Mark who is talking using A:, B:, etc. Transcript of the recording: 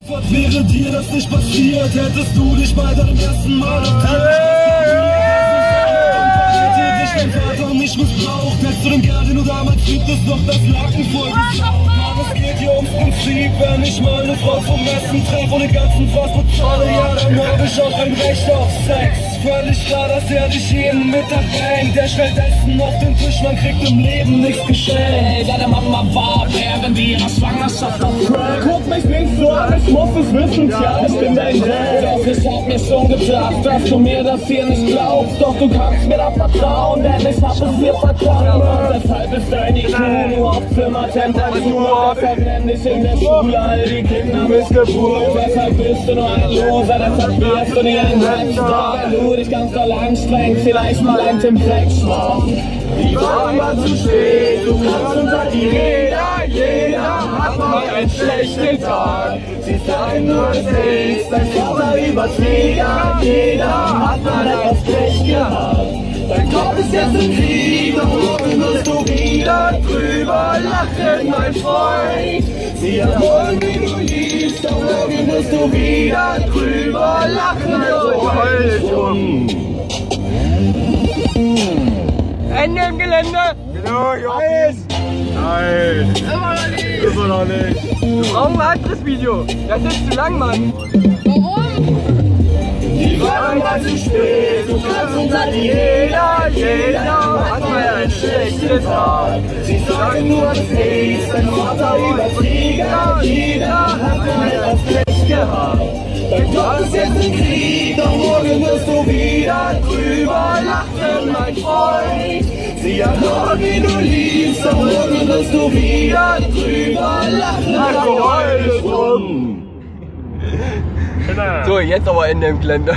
A: Was wäre dir das nicht passiert, hättest du dich bei deinem ersten Mal dein Vater mich missbraucht, hättest du den Kerl, den du damals liebtest, noch das Laken vollgesaugt. Mann, es geht hier ums Prinzip, wenn ich meine Frau vom Essen treffe und den ganzen Fass bezahle, ja, dann hab ich auch ein Recht auf Sex. Völlig klar, dass er dich jeden Mittag bringt. Der stellt Essen auf den Tisch, man kriegt im Leben nichts geschenkt.
B: Deine Mama war während ihrer Schwangerschaft auf Crack.
A: Guck mich nicht so an, ich muss es wissen, tja, ich bin dein Dad.
B: Doch ich hab mir schon gedacht, dass du mir das hier nicht glaubst. Doch du kannst mir da vertrauen, denn ich hab es dir vertraut. Deshalb ist dein IQ nur auf Zimmertemperatur. Deshalb nenn ich in der Schule all die Kinder Missgeburt. Deshalb bist du nur ein Loser, deshalb wirst du nie ein Rapstar. Wenn du dich ganz doll anstrengst, vielleicht mal ein Tim Flex machen.
A: Die war immer zu spät, du kannst unter die Räder. Jeder hat mal einen schlechten Tag. Sie sagen nur Sex, dein Vater überträgt. Jeder hat mal etwas Pech gehabt. Dein Kopf ist jetzt im Krieg, doch morgen wirst du wieder drüber lachen, mein Freund. Sie erholen, wie du liebst, doch morgen wirst du wieder drüber lachen, also heul drum.
C: Ende im Gelände!
D: Genau, Jochis! Nein!
C: Immer noch nicht!
D: Immer noch nicht!
C: Wir brauchen ein anderes Video! Das ist zu lang, Mann!
E: Warum?
A: Die waren mal zu spät, du kannst unter die Räder. Jeder hat mal einen schlechten Tag. Sie sagen nur Sex, dein Vater überträgt. Jeder hat mal etwas Pech gehabt. Dein Gott ist jetzt im Krieg, doch morgen wirst du wieder drüber lachen, mein Freund. Sie ermorden, wie du liebst, doch morgen wirst du wieder drüber lachen, also heul drum.
C: So, jetzt aber Ende im Gelände.